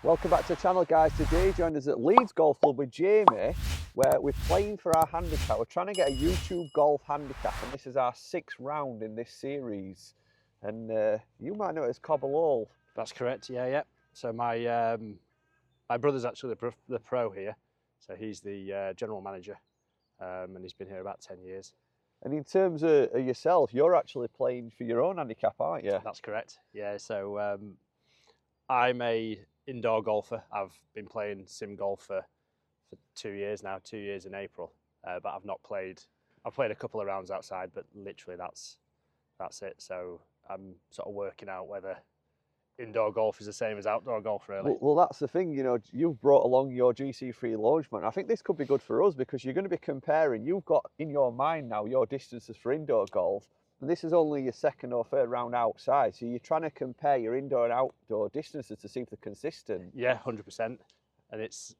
Welcome back to the channel, guys. Today joined us at Leeds Golf Club with Jamie, where we're playing for our handicap. We're trying to get a YouTube golf handicap, and this is our 6th round in this series. And you might know it as Cobble Hall. That's correct, yeah. So my brother's actually the pro here, so he's the general manager, and he's been here about 10 years. And in terms of yourself, you're actually playing for your own handicap, aren't you? That's correct, yeah. So I'm a indoor golfer. I've been playing sim golf for 2 years now, 2 years in April, but I've not played. I've played a couple of rounds outside, but literally that's it. So I'm sort of working out whether indoor golf is the same as outdoor golf, really. Well, that's the thing, you know, you've brought along your GC3 launchman. I think this could be good for us because you're going to be comparing, you've got in your mind now your distances for indoor golf, and this is only your 2nd or 3rd round outside, so you're trying to compare your indoor and outdoor distances to see if they're consistent. Yeah, 100%. And it's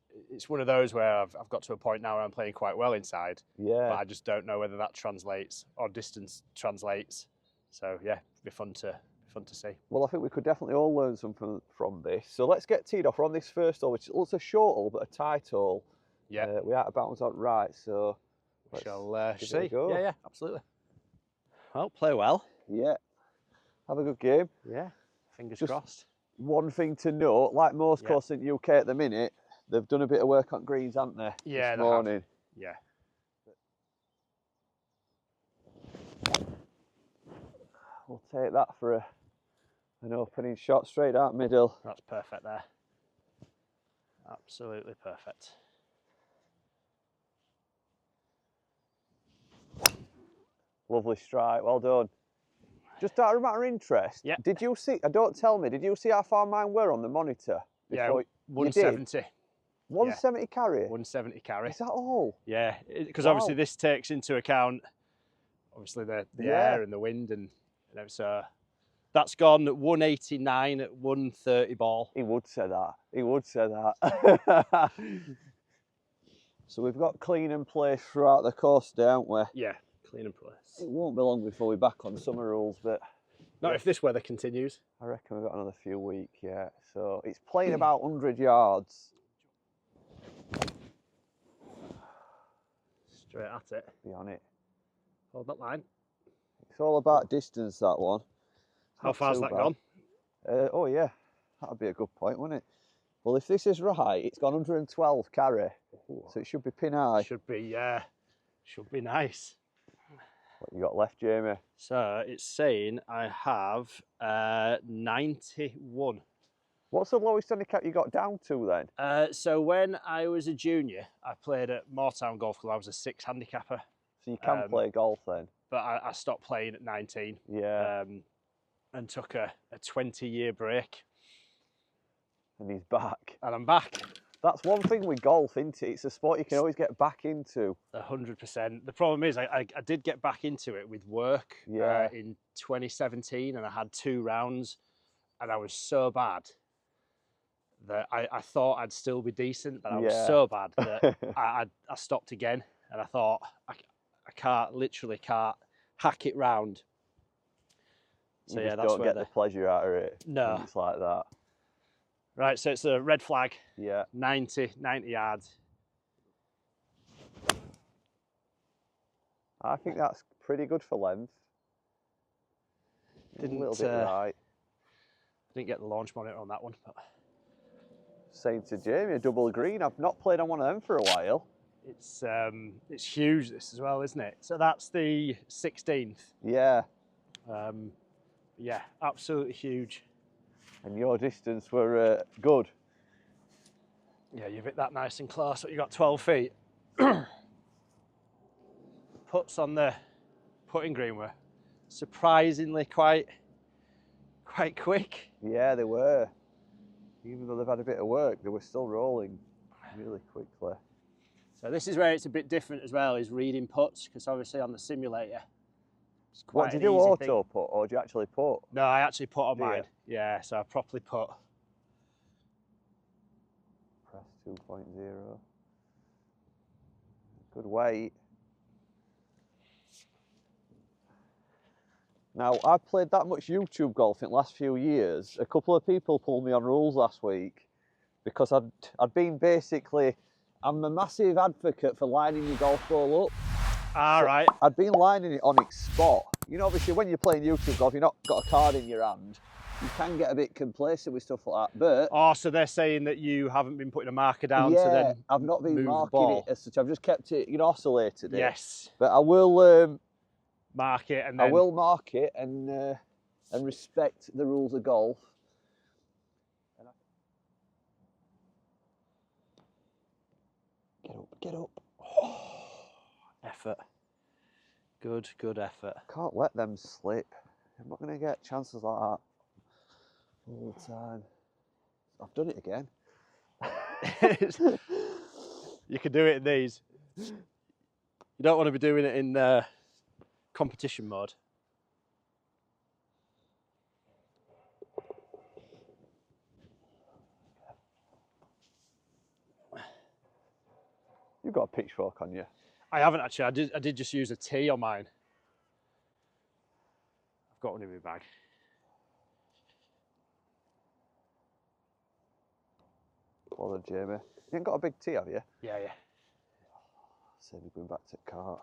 one of those where I've got to a point now where I'm playing quite well inside, yeah, but I just don't know whether that translates or distance translates. So yeah, it'd be fun to see. Well, I think we could definitely all learn something from this. So let's get teed off. We're on this first hole, which looks a short hole, but a tight hole. Yeah. We're out of bounds on right, so We shall give see. it a go. Yeah, absolutely. Well, play well. Yeah. Have a good game. Yeah, fingers Just crossed. one thing to note, like most Yeah. courses in the UK at the minute, they've done a bit of work on greens, haven't they? Yeah, this they have. morning. Yeah. We'll take that for an opening shot straight out middle. That's perfect there. Absolutely perfect. Lovely strike, well done. Just out of matter of interest, Yeah. did you see, don't tell me, did you see how far mine were on the monitor? Yeah, before you did? 170. 170 carry? 170 carry. Is that all? Yeah, because Wow. obviously this takes into account obviously the Yeah. air and the wind, and you know, so that's gone at 189 at 130 ball. He would say that. He would say that. So we've got clean and place throughout the course today, haven't we? Yeah, clean and place. It won't be long before we're back on summer rules, but Not if this weather continues. I reckon we've got another few weeks yet. So it's playing about 100 yards. Straight at it. Be on it. Hold that line. It's all about distance, that one. How far's that gone? Oh yeah, that'd be a good point, wouldn't it? Well, if this is right, it's gone 112 carry, so it should be pin high. Should be nice. What you got left, Jamie? So it's saying I have 91. What's the lowest handicap you got down to then? So when I was a junior, I played at Moortown Golf Club. I was a 6 handicapper. So you can play golf then? But I stopped playing at 19. Yeah. And took a 20-year break. And he's back. And I'm back. That's one thing with golf, isn't it? It's a sport you can always get back into. 100%. The problem is I did get back into it with work in 2017, and I had 2 rounds, and I was so bad that I thought I'd still be decent, but I was so bad that I stopped again, and I thought I literally can't hack it round. So you yeah, just that's don't where get the pleasure out of it. No. It's like that. Right, so it's a red flag. Yeah. 90 yards. I think that's pretty good for length. A little bit right. Didn't get the launch monitor on that one. But saying to Jamie, a double green. I've not played on one of them for a while. It's huge this as well, isn't it? So that's the 16th. Yeah. Yeah, absolutely huge. And your distance were good. Yeah, you've hit that nice and close. You got 12 feet. Putts on the putting green were surprisingly quite quick. Yeah, they were. Even though they've had a bit of work, they were still rolling really quickly. So this is where it's a bit different as well, is reading putts, because obviously on the simulator, it's quite what, do you do auto put or do you actually put? No, I actually put on mine. Yeah, so I properly put. Press 2.0. Good weight. Now, I've played that much YouTube golf in the last few years. A couple of people pulled me on rules last week because I'd been basically, I'm a massive advocate for lining your golf ball up. All right. I'd been lining it on its spot. You know, obviously when you're playing YouTube golf, you've not got a card in your hand. You can get a bit complacent with stuff like that, but... Oh, so they're saying that you haven't been putting a marker down to then I've not been marking it as such. I've just kept it, you know, oscillated it. Yes. But I will... mark it and then... I will mark it and respect the rules of golf. Get up. Oh, effort. Good effort. Can't let them slip. I'm not going to get chances like that all the time. I've done it again. You can do it in these. You don't want to be doing it in competition mode. You've got a pitchfork on you. I haven't actually. I did just use a T on mine. I've got one in my bag. Well done, Jamie. You ain't got a big T, have you? Yeah. Save me going back to the cart.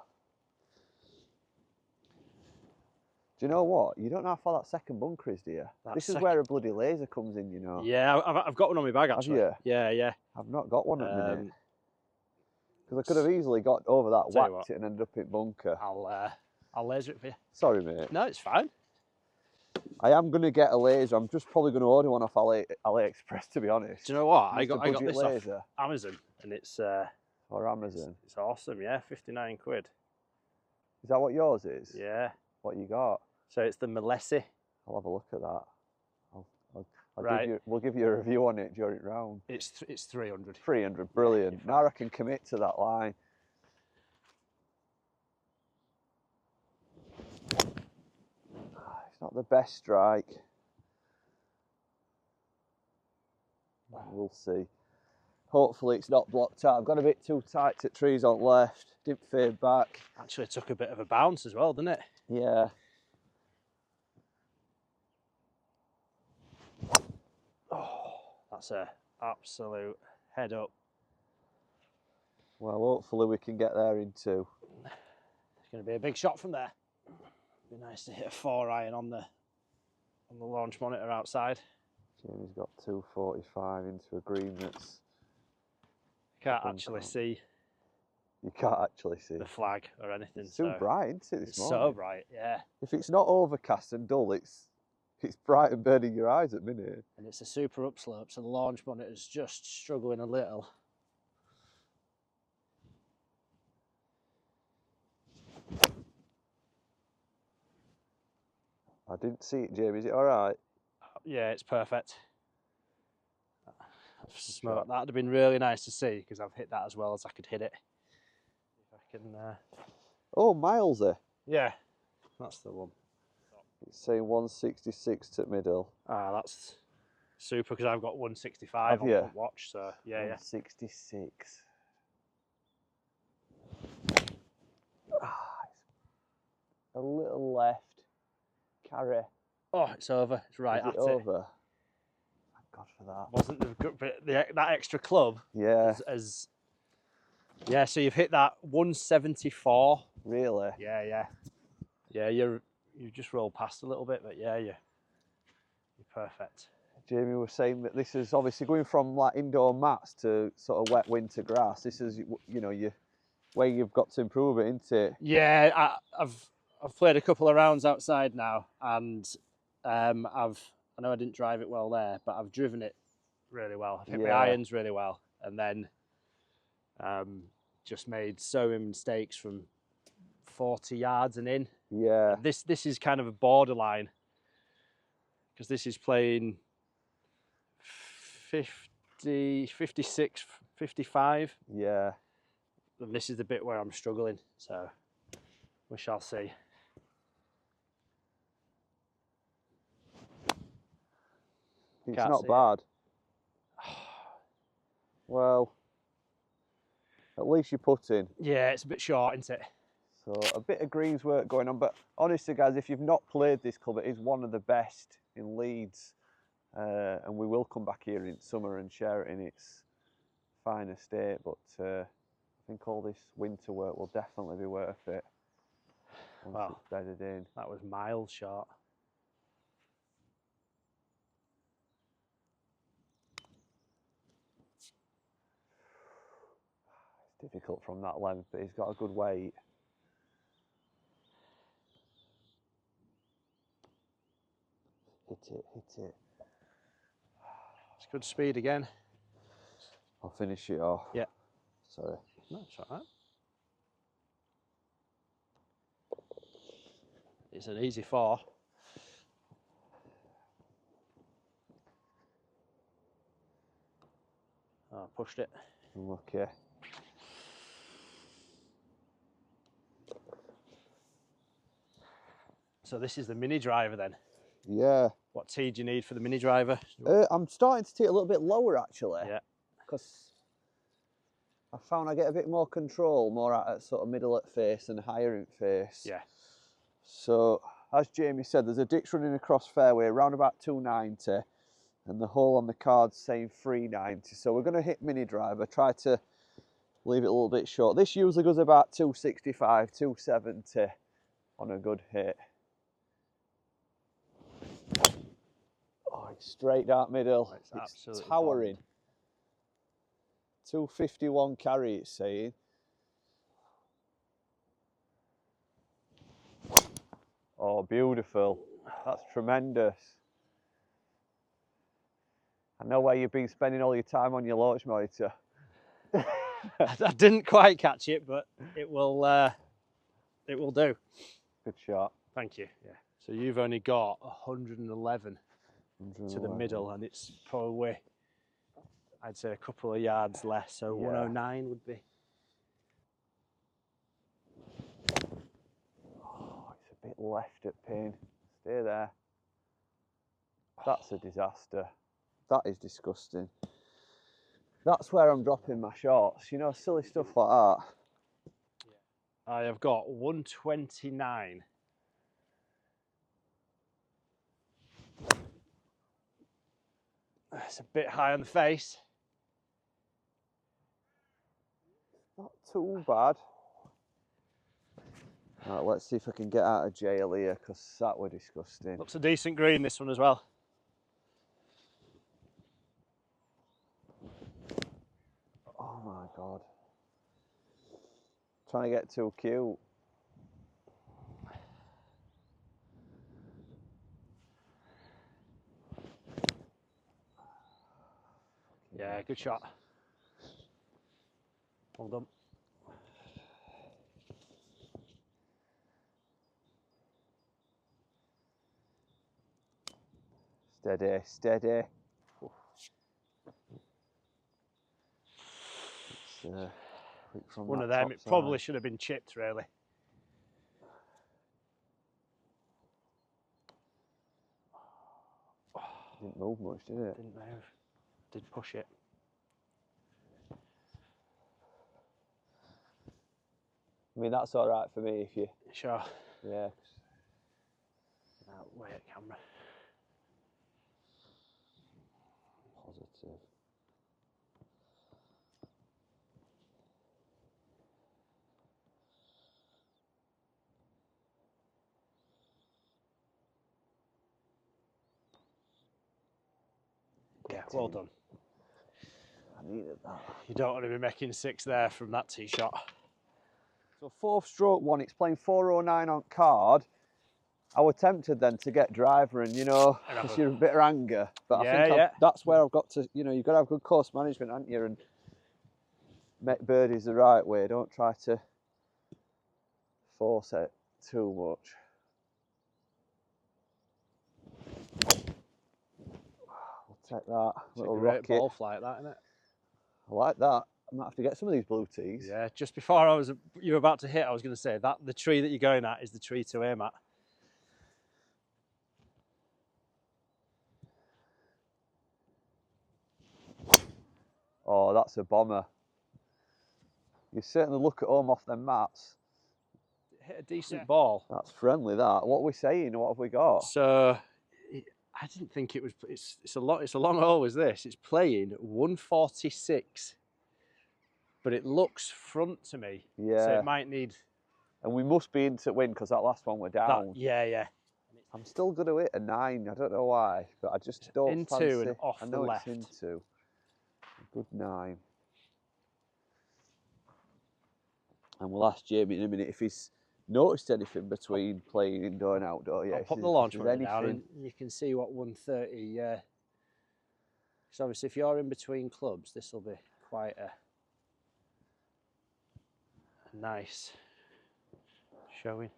Do you know what? You don't know how far that second bunker is, do you? This is where a bloody laser comes in, you know. Yeah, I've got one on my bag actually. Have you? Yeah. I've not got one at the minute. Because I could have easily got over that, whacked it and ended up in bunker. I'll laser it for you. Sorry, mate. No, it's fine. I am going to get a laser. I'm just probably going to order one off AliExpress, to be honest. Do you know what? I Just got a this budget laser. off Amazon, and it's or Amazon. It's awesome. Yeah, 59 quid. Is that what yours is? Yeah. What you got? So it's the Malesi. I'll have a look at that. Right. We'll give you a review on it during round. It's 300. 300, brilliant. Yeah, now I can commit to that line. It's not the best strike. We'll see. Hopefully it's not blocked out. I've got a bit too tight to trees on left. Didn't fade back. Actually took a bit of a bounce as well, didn't it? Yeah. Oh, that's a absolute head up. Well, hopefully we can get there in two. It's going to be a big shot from there. Be nice to hit a 4-iron on the launch monitor outside. Jamie's got 245 into a green that's... Can't actually see. You can't actually see the flag or anything. It's too bright, isn't it, this morning? So bright, yeah. If it's not overcast and dull, it's bright and burning your eyes at the minute. And it's a super upslope, so the launch monitor's just struggling a little. I didn't see it, Jamie. Is it all right? Yeah, it's perfect. That'd have been really nice to see because I've hit that as well as I could hit it. If I can. Oh, Milesy. Yeah, that's the one. It's saying 166 to middle. Ah, that's super because I've got 165 on the watch. So yeah, 166. A little left. Carry. Oh, it's over. It's right at it. Over. Thank God for that. Wasn't the good bit that extra club? Yeah. Yeah. So you've hit that 174. Really? Yeah. You just rolled past a little bit, but yeah, you're perfect. Jamie was saying that this is obviously going from like indoor mats to sort of wet winter grass. This is, you know, where you've got to improve it, isn't it? Yeah, I've played a couple of rounds outside now, and I know I didn't drive it well there, but I've driven it really well. I've hit my irons really well, and then just made so many mistakes from 40 yards and in. Yeah. This is kind of a borderline because this is playing 50, 56, 55. Yeah. And this is the bit where I'm struggling, so we shall see. It's not bad. Well, at least you put in. Yeah, it's a bit short, isn't it? So a bit of greens work going on, but honestly guys, if you've not played this club, it is one of the best in Leeds. and we will come back here in summer and share it in its finer state, but I think all this winter work will definitely be worth it once it's bedded in. That was miles short. It's difficult from that length, but he's got a good weight. Hit it, hit it. It's good speed again. I'll finish it off. Yeah. Sorry. No, it's all right. It's an easy 4. Oh, I pushed it. Unlucky. So this is the mini driver then? Yeah. What tee do you need for the mini driver? I'm starting to tee it a little bit lower actually. Yeah. Because I found I get a bit more control, more at sort of middle at face and higher in face. Yeah. So, as Jamie said, there's a ditch running across fairway around about 290 and the hole on the card's saying 390. So we're going to hit mini driver, try to leave it a little bit short. This usually goes about 265, 270 on a good hit. Oh, it's straight down middle. It's absolutely towering. bombed. 251 carry, it's saying. Oh, beautiful. That's tremendous. I know where you've been spending all your time on your launch monitor. I didn't quite catch it, but it will do. Good shot. Thank you. Yeah. So you've only got 111 to the middle, and it's probably, I'd say, a couple of yards less. So 109 would be. Oh, it's a bit left at pin. Stay there. That's a disaster. That is disgusting. That's where I'm dropping my shots. You know, silly stuff like that. I have got 129. It's a bit high on the face. Not too bad. Right, let's see if I can get out of jail here, because that were disgusting. Looks a decent green, this one as well. Oh my God. Trying to get too cute. Yeah, good shot. Well done. Steady, steady. It's One of them, it probably should have been chipped, really. Didn't move much, did it? Didn't move. Did push it. I mean, that's all right for me if you... Sure. Yeah. Way at camera. Positive. Yeah, well done. I needed that. You don't want to be making 6 there from that tee shot. So 4th stroke one, it's playing 409 on card. I was tempted then to get driver and, you know, because you're a bit of anger. But I think that's where I've got to, you know, you've got to have good course management, haven't you? And make birdies the right way. Don't try to force it too much. We'll take that. It's a great ball flight, that, isn't it? I like that. I might have to get some of these blue tees. Yeah, just before you were about to hit, I was going to say that the tree that you're going at is the tree to aim at. Oh, that's a bomber. You certainly look at home off them mats. Hit a decent ball. That's friendly, that. What are we saying? What have we got? So I didn't think it was. It's a long hole. Is this? It's playing 146, but it looks front to me. Yeah. So it might need. And we must be into win because that last one we're down. Yeah. I'm still going to hit a 9. I don't know why, but I just don't into fancy. and off I the know left. It's into. A good 9. And we'll ask Jamie in a minute if he's noticed anything between playing indoor and outdoor. Yeah, I'll put the launch monitor down and you can see what 130. So obviously, if you're in between clubs, this will be quite a nice showing.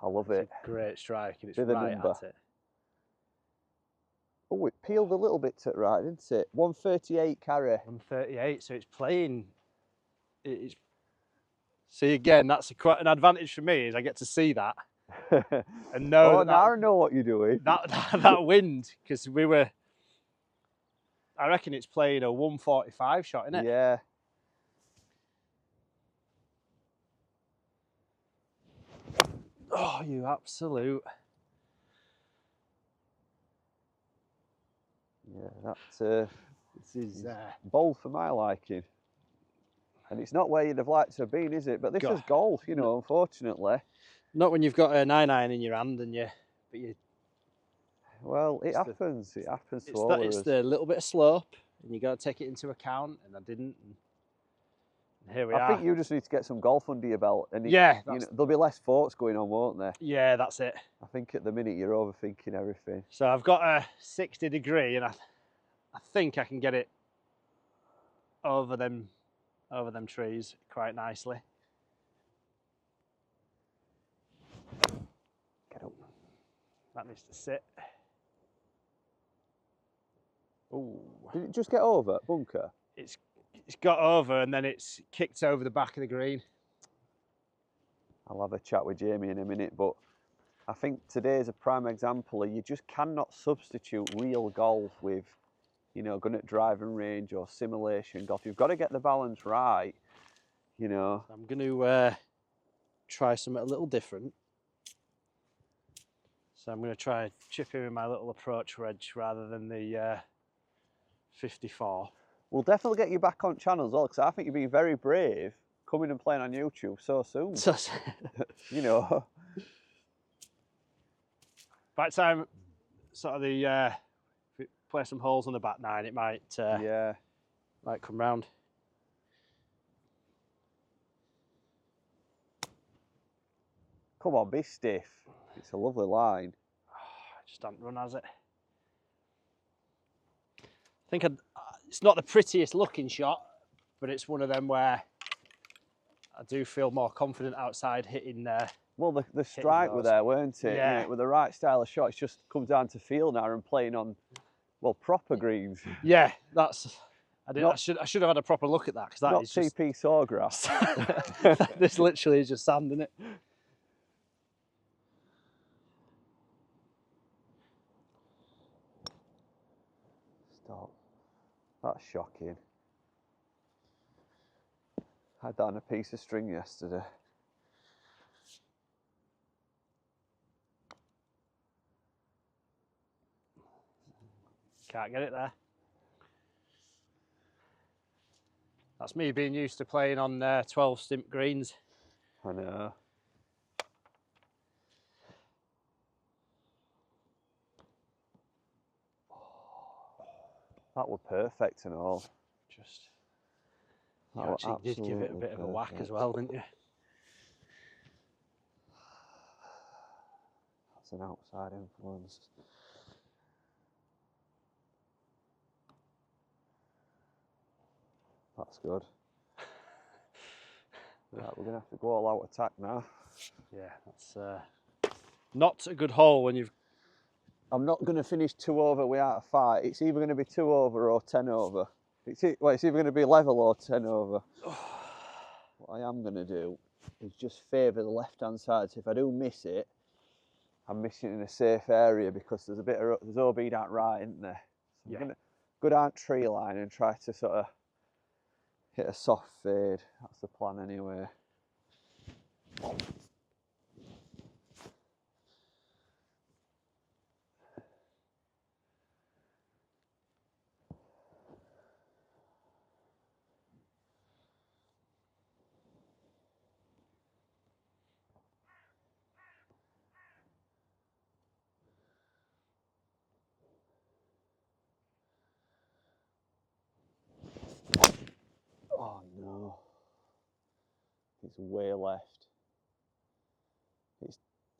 I love it. It's a great strike and it's With a right number. at it. Oh, it peeled a little bit to the right, didn't it? 138 carry. 138, so it's playing. See, again, that's quite an advantage for me, is I get to see that and know oh, now I know what you're doing. That wind, because I reckon it's playing a 145 shot, isn't it? Yeah. Oh, you absolute. Yeah, that This is bold for my liking. And it's not where you'd have liked to have been, is it? But this is golf, you know, unfortunately. Not when you've got a 9-iron in your hand and Well, it happens. It happens to all of us. It's the little bit of slope, and you got to take it into account, and I didn't. And here we are. I think you just need to get some golf under your belt, and there'll be less thoughts going on, won't there? Yeah, that's it. I think at the minute you're overthinking everything. So I've got a 60 degree, and I think I can get it over them trees quite nicely. Get up. That needs to sit. Oh, did it just get over bunker? It's got over and then it's kicked over the back of the green. I'll have a chat with Jamie in a minute, but I think today's a prime example of you just cannot substitute real golf with, you know, going at driving range or simulation golf. You've got to get the balance right, you know. I'm going to try something a little different. So I'm going to try chipping with my little approach wedge rather than the 54. We'll definitely get you back on channel as well, because I think you're being very brave coming and playing on YouTube so soon. You know. By the time sort of the play some holes on the back 9, it might might come round. Come on, be stiff. It's a lovely line. I just don't run, has it? I think it's not the prettiest looking shot, but it's one of them where I do feel more confident outside hitting there. Well, the strike were there, weren't it? Yeah. You know, with the right style of shot, it just comes down to feel now and playing on, well, proper greens. Yeah, that's. I should have had a proper look at that, because that not is just TP Sawgrass. This literally is just sand, isn't it? Stop. That's shocking. Had that on a piece of string yesterday. Can't get it there. That's me being used to playing on 12 stimp greens. I know. That were perfect and all. Just you actually did give it a bit of a whack as well, didn't you? That's an outside influence. That's good. Right, we're going to have to go all out attack now. Yeah, that's not a good hole when you've... I'm not going to finish 2 over without a fight. It's either going to be 2 over or 10 over. It's either going to be level or 10 over. What I am going to do is just favour the left-hand side. So if I do miss it, I'm missing it in a safe area, because there's OB down right, isn't there? So I'm going to go down tree line and try to sort of hit a soft fade. That's the plan anyway. Oh no, it's way left.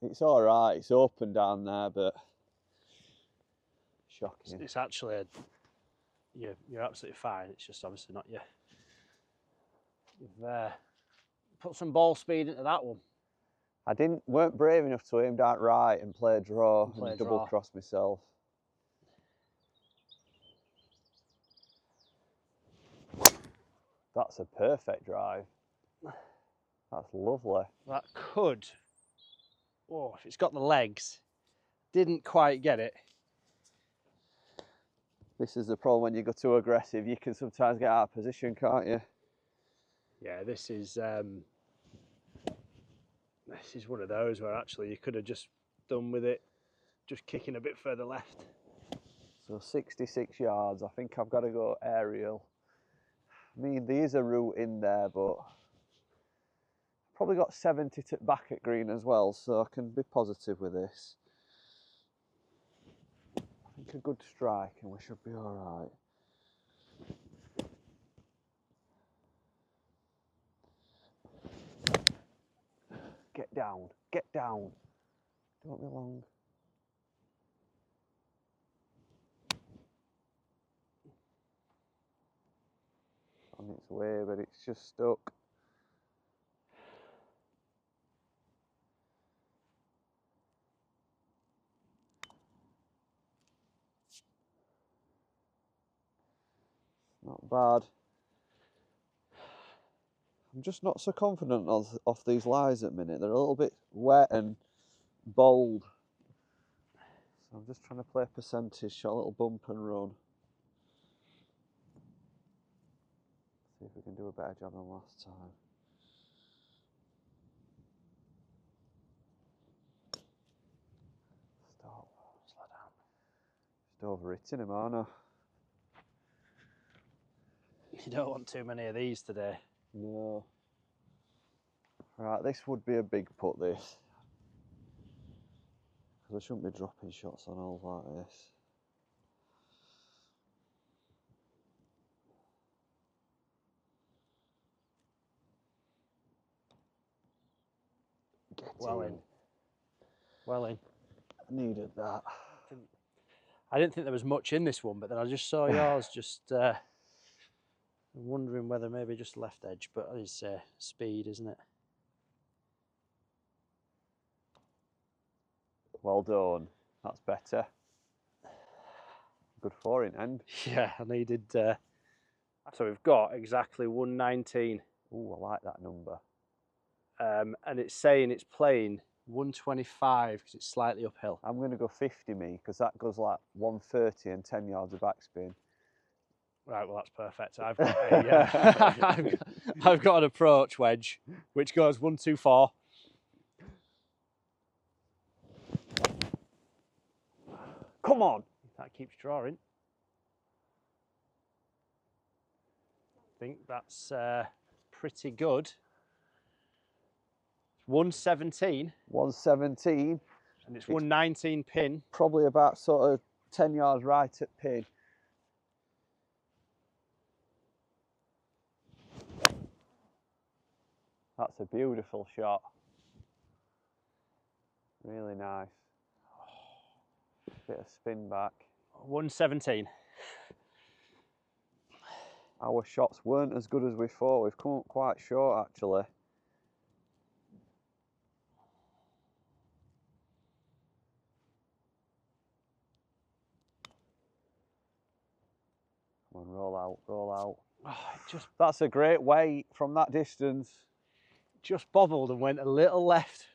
It's all right. It's open down there, but shocking. It's actually you're absolutely fine. It's just obviously not you. You've put some ball speed into that one. I weren't brave enough to aim down right and play a draw and double cross myself. That's a perfect drive. That's lovely. That could. Oh, if it's got the legs, didn't quite get it. This is the problem when you go too aggressive. You can sometimes get out of position, can't you? Yeah, this is one of those where actually you could have just done with it, just kicking a bit further left. So 66 yards. I think I've got to go aerial. I mean, there is a route in there, but probably got 70 to back at green as well, so I can be positive with this. I think a good strike and we should be all right. Get down, get down. Don't be long. On its way, but it's just stuck. Not bad. I'm just not so confident off these lies at the minute. They're a little bit wet and bold. So I'm just trying to play a percentage shot, a little bump and run. See if we can do a better job than last time. Stop. Slow down. Just overhitting him, aren't I? You don't want too many of these today. No. Right, this would be a big putt, this. Because I shouldn't be dropping shots on holes like this. Well in. Well in. I needed that. I didn't think there was much in this one, but then I just saw yours just wondering whether maybe just left edge, but it's speed, isn't it? Well done. That's better. Good four in end. Yeah, I needed... so we've got exactly 119. Ooh, I like that number. And it's saying it's playing 125 because it's slightly uphill. I'm going to go 50 me because that goes like 130 and 10 yards of backspin. Right, well that's perfect. I've got a, I've got an approach wedge which goes 124. Come on! That keeps drawing. I think that's pretty good. 117. 117. And it's 119 pin. Probably about sort of 10 yards right at pin. That's a beautiful shot. Really nice. Bit of spin back. 117. Our shots weren't as good as we thought. We've come up quite short actually. Come on, roll out, roll out. Oh, that's a great weight from that distance. Just bobbled and went a little left.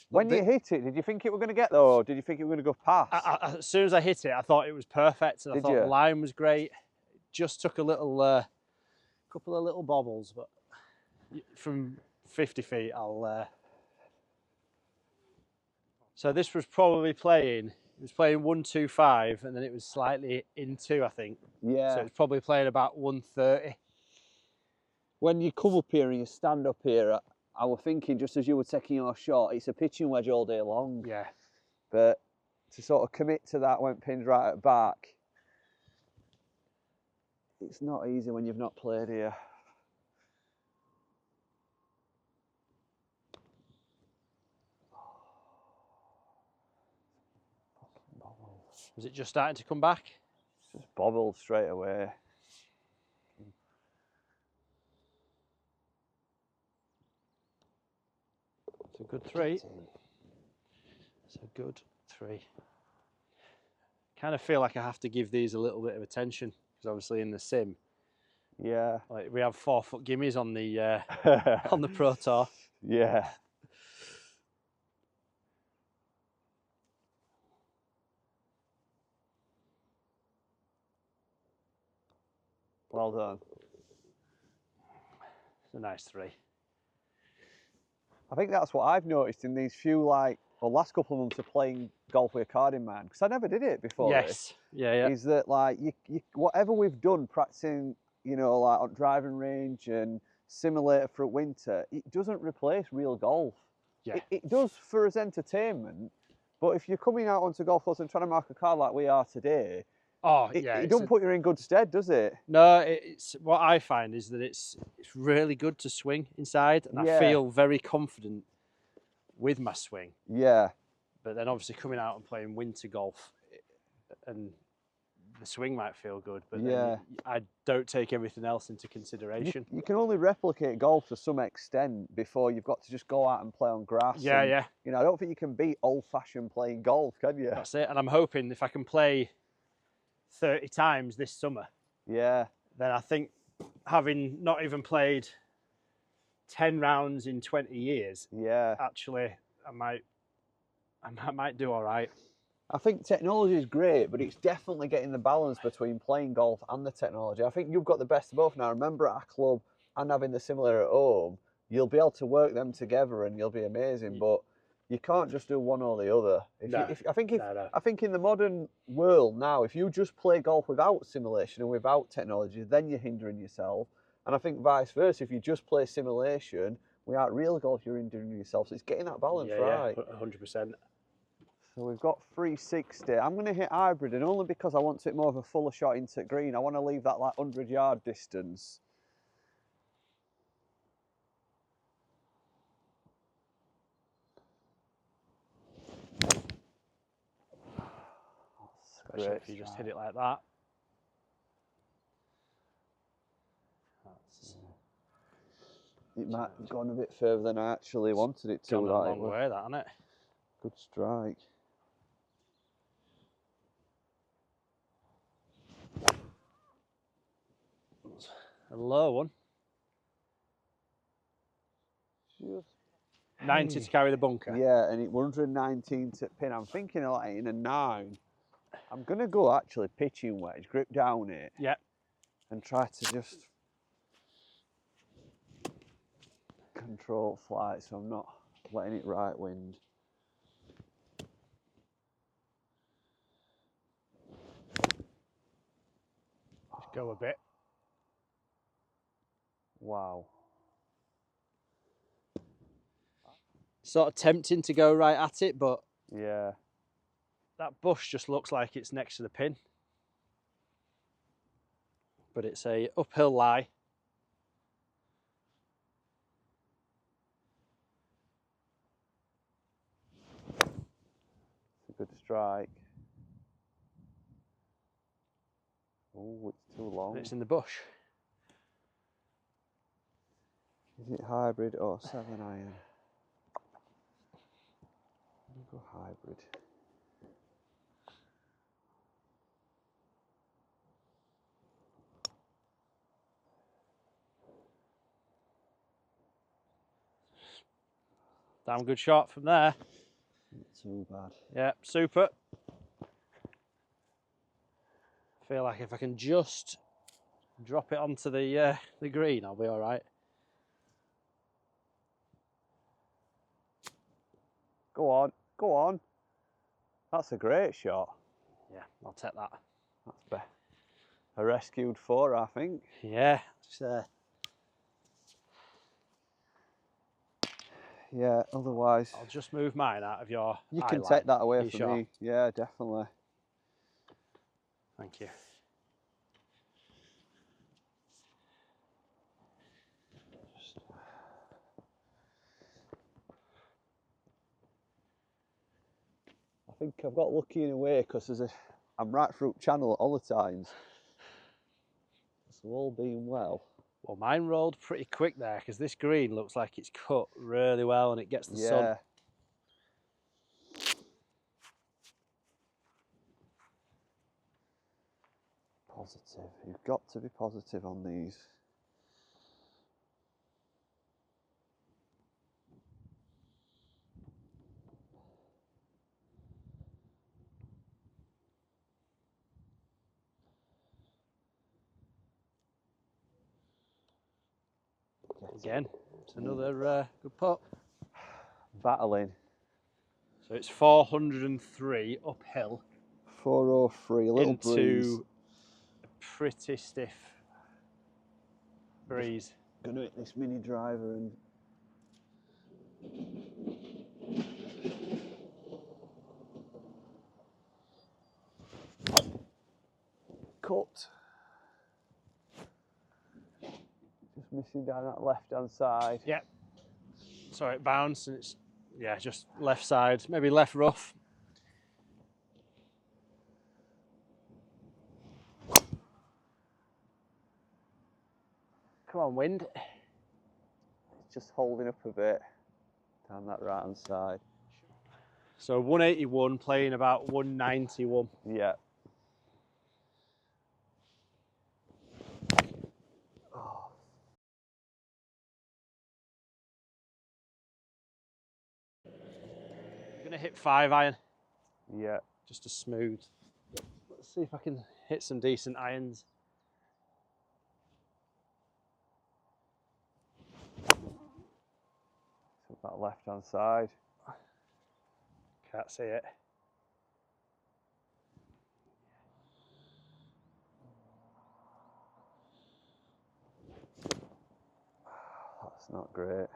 When you hit it, did you think it were going to get there, or did you think it were going to go past? As soon as I hit it, I thought it was perfect, and I thought the line was great. It just took a little couple of little bobbles, but from 50 feet, I'll. So this was probably playing. It was playing 125, and then it was slightly into, I think. Yeah. So it's probably playing about 130. When you come up here and you stand up here, I was thinking, just as you were taking your shot, it's a pitching wedge all day long. Yeah. But to sort of commit to that when pin's right at back, it's not easy when you've not played here. Was it just starting to come back? It's just bobbled straight away. It's a good 3. It's a good 3. Kind of feel like I have to give these a little bit of attention because obviously in the sim, yeah, like we have 4-foot gimmies on the on the Pro Tour. Yeah. Well done. It's a nice 3. I think that's what I've noticed in these few, last couple of months of playing golf with a card in mind, because I never did it before. Yes. Yeah. Is that you whatever we've done practicing, on driving range and simulator for winter, it doesn't replace real golf. Yeah. It does for us entertainment, but if you're coming out onto golf course and trying to mark a card like we are today, it don't put you in good stead, does it? No, it's what I find is that it's really good to swing inside, and I feel very confident with my swing. Yeah. But then obviously coming out and playing winter golf, and the swing might feel good, but then I don't take everything else into consideration. You can only replicate golf to some extent before you've got to just go out and play on grass. Yeah, and, yeah. I don't think you can beat old-fashioned playing golf, can you? That's it. And I'm hoping if I can play 30 times this summer, then I think having not even played 10 rounds in 20 years, actually I might do all right. I think technology is great, but it's definitely getting the balance between playing golf and the technology. I think you've got the best of both now. Remember, at our club and having the simulator at home, you'll be able to work them together and you'll be amazing. But you can't just do one or the other. I think in the modern world now, if you just play golf without simulation and without technology, then you're hindering yourself. And I think vice versa, if you just play simulation without real golf, you're hindering yourself. So it's getting that balance right. Yeah, 100%. So we've got 360. I'm going to hit hybrid, and only because I want it more of a fuller shot into green. I want to leave that 100-yard distance. Especially if you just hit it like that. It might have gone a bit further than I actually wanted it to. Gone a long way, that, hasn't it? Good strike. A low one. Just 90 to carry the bunker. Yeah, and it 119 to pin. I'm thinking of in a 9. I'm going to go actually pitching wedge, grip down it. Yeah. And try to just control flight so I'm not letting it right wind. Just go a bit. Wow. Sort of tempting to go right at it, but yeah, that bush just looks like it's next to the pin. But it's a uphill lie. It's a good strike. Oh, it's too long. It's in the bush. Is it hybrid or 7-iron? I'll go hybrid. Damn good shot from there. Not too bad. Yeah, super. I feel like if I can just drop it onto the green, I'll be all right. Go on, go on. That's a great shot. Yeah, I'll take that. That's a rescued 4, I think. Yeah. Yeah, otherwise... I'll just move mine out of your You eye can line. take that away You from sure? me. Yeah, definitely. Thank you. I think I've got lucky in a way because I'm right through channel at all the times. So all being well. Well, mine rolled pretty quick there because this green looks like it's cut really well and it gets the sun. Positive. You've got to be positive on these. Again, it's another good putt. Battling. So it's 403 uphill. 403, a little into breeze. A pretty stiff breeze. Going to hit this mini driver and... Cut. Just missing down that left-hand side. Yep. So it bounced and it's, yeah, just left side, maybe left rough. Come on, wind. It's just holding up a bit down that right-hand side. So 181 playing about 191. Yeah. I'm gonna hit 5 iron. Yeah. Just a smooth. Let's see if I can hit some decent irons. That left-hand side. Can't see it. That's not great.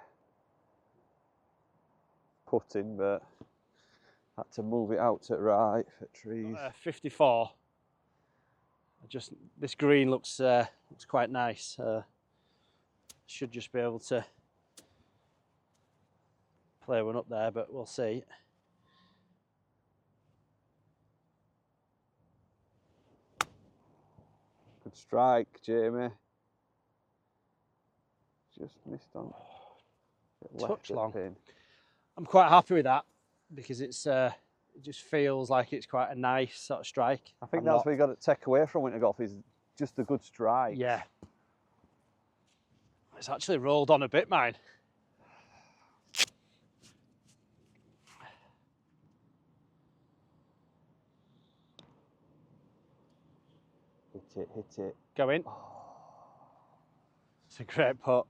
Putting, but had to move it out to the right for trees. 54. This green looks quite nice. Should just be able to play one up there, but we'll see. Good strike, Jamie. Just missed on. Touch long. Pin. I'm quite happy with that because it just feels like it's quite a nice sort of strike. I think that's what you got to take away from winter golf is just a good strike. Yeah. It's actually rolled on a bit, mine. Hit it. Go in. Oh. It's a great putt.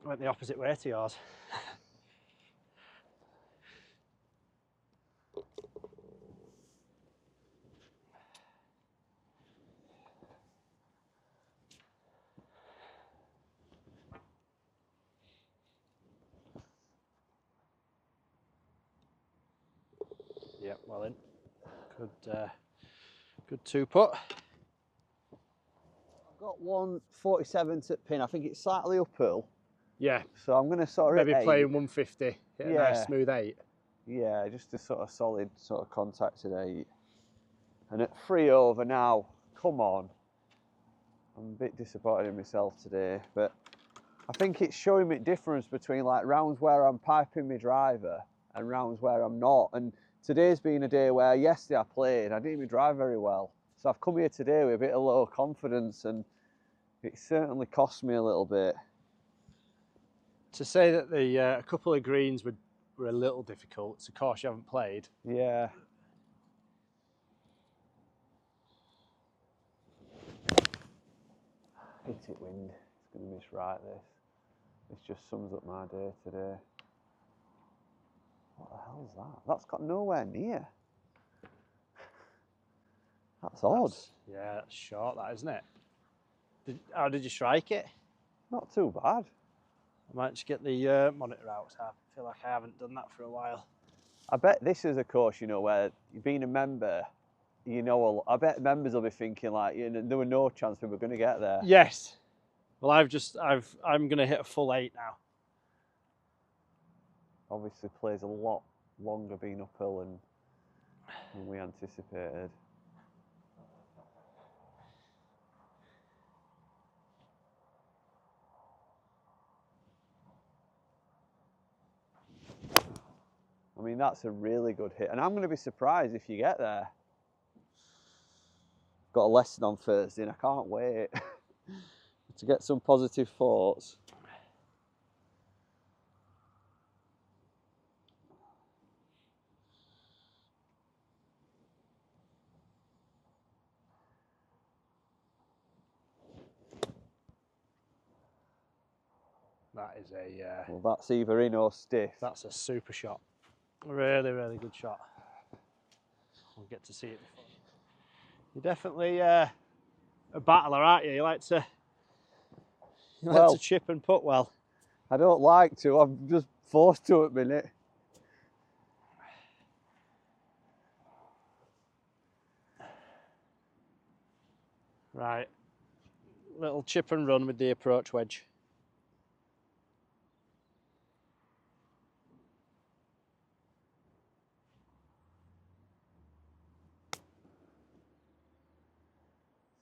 Went the opposite way to yours. Yeah, well in. Good 2-putt. I've got 147 to pin. I think it's slightly uphill. Yeah. So I'm going to sort of maybe playing 150. Hit a nice smooth 8. Yeah, just a sort of solid sort of contacted 8. And at 3 over now, come on. I'm a bit disappointed in myself today, but I think it's showing me difference between like rounds where I'm piping my driver and rounds where I'm not. And today's been a day where yesterday I played, I didn't even drive very well. So I've come here today with a bit of low confidence and it certainly cost me a little bit. To say that a couple of greens were were a little difficult. It's a course you haven't played. Yeah. Hit it, wind. It's going to miss right, this. This just sums up my day today. What the hell's that? That's got nowhere near. That's odd. Yeah, that's short, that, isn't it? How did you strike it? Not too bad. I might just get the monitor out. So I feel like I haven't done that for a while. I bet this is a course, you know, where being a member, you know, I bet members will be thinking like, you know, there were no chance we were going to get there. Yes. Well, I'm going to hit a full 8 now. Obviously plays a lot longer being uphill than we anticipated. I mean, that's a really good hit. And I'm going to be surprised if you get there. Got a lesson on Thursday and I can't wait to get some positive thoughts. That is a... Well, that's either in or stiff. That's a super shot. Really, really good shot. We'll get to see it before. You're definitely a battler, aren't you? You like to chip and putt well. I don't like to. I'm just forced to at the minute. Right. Little chip and run with the approach wedge.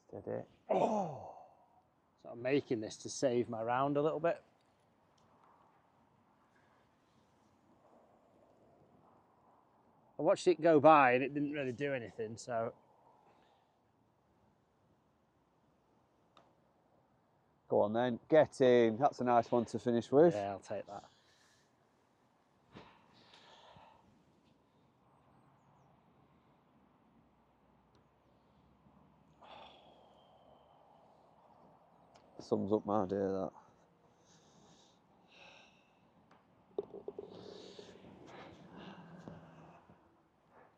Steady. Oh! So I'm making this to save my round a little bit. I watched it go by and it didn't really do anything, so... Go on then, get in. That's a nice one to finish with. Yeah, I'll take that. Sums up my day, that.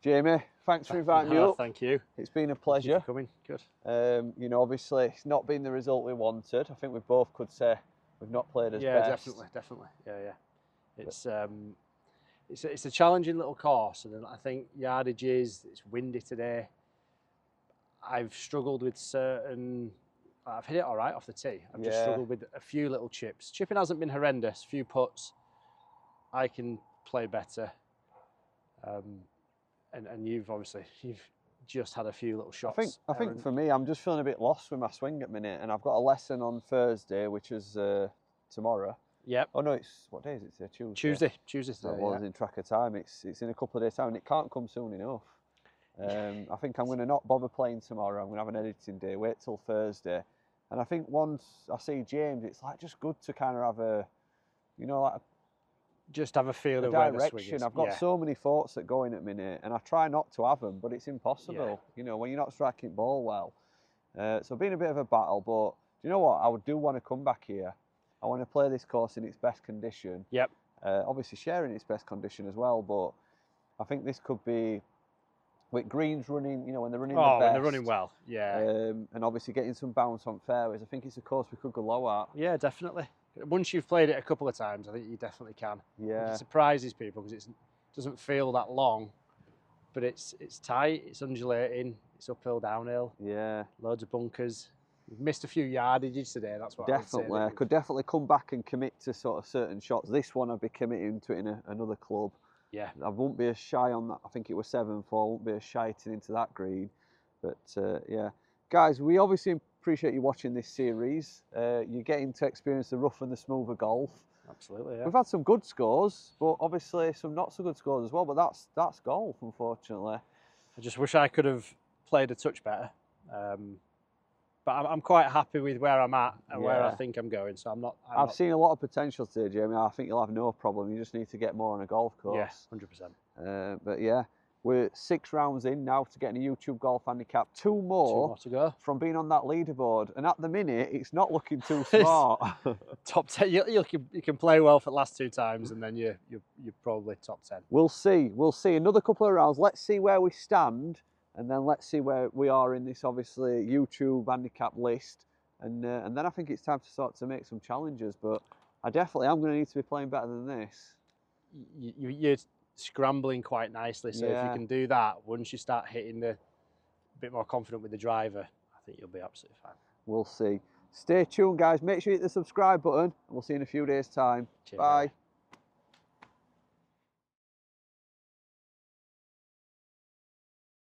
Jamie, thanks for inviting me up. Thank you. It's been a pleasure. Thank you for coming. Good. You know, obviously, it's not been the result we wanted. I think we both could say we've not played as best. Yeah, definitely. Yeah. It's a challenging little course, and I think yardages. It's windy today. I've struggled with certain. I've hit it all right off the tee. I've just struggled with a few little chips. Chipping hasn't been horrendous. A few putts. I can play better. And you've just had a few little shots. I think for me, I'm just feeling a bit lost with my swing at the minute, and I've got a lesson on Thursday, which is tomorrow. Yep. Oh no, it's what day is it? Tuesday. Tuesday. So I was in track of time. It's in a couple of days' time, and it can't come soon enough. I think I'm going to not bother playing tomorrow. I'm going to have an editing day. Wait till Thursday, and I think once I see James, it's like just good to kind of have a, you know, like just have a feel of direction. where the swing is. I've got so many thoughts that go in at the minute, and I try not to have them, but it's impossible. Yeah. You know, when you're not striking ball well. So been a bit of a battle, but do you know what? I do want to come back here. I want to play this course in its best condition. Yep. Obviously sharing its best condition as well, but I think this could be with greens running, you know, when they're running the best. When they're running well, yeah. And obviously getting some bounce on fairways. I think it's a course we could go low at. Yeah, definitely. Once you've played it a couple of times, I think you definitely can. Yeah. It surprises people because it doesn't feel that long, but it's tight, it's undulating, it's uphill, downhill. Yeah. Loads of bunkers. We've missed a few yardages today, that's what definitely. I would say. I could definitely come back and commit to sort of certain shots. This one I'd be committing to it in another club. Yeah. I won't be as shy on that. I think it was 7-4. I won't be as shy into that green. But yeah. Guys, we obviously appreciate you watching this series. You're getting to experience the rough and the smoother golf. Absolutely, yeah. We've had some good scores, but obviously some not so good scores as well. But that's golf, unfortunately. I just wish I could have played a touch better. But but I'm quite happy with where I'm at and where I think I'm going. So I'm not. I've seen a lot of potential today, Jamie. I think you'll have no problem. You just need to get more on a golf course. Yeah, 100%. But yeah, we're 6 rounds in now to getting a YouTube golf handicap. Two more to go from being on that leaderboard. And at the minute, it's not looking too smart. Top 10. You can play well for the last 2 times, and then you're probably top 10. We'll see. We'll see. Another couple of rounds. Let's see where we stand, and then let's see where we are in this obviously YouTube handicap list. And then I think it's time to make some challenges. But I definitely am going to need to be playing better than this. You're scrambling quite nicely, so if you can do that, once you start hitting a bit more confident with the driver, I think you'll be absolutely fine. We'll see. Stay tuned, guys. Make sure you hit the subscribe button, and we'll see you in a few days' time. Cheers, bye.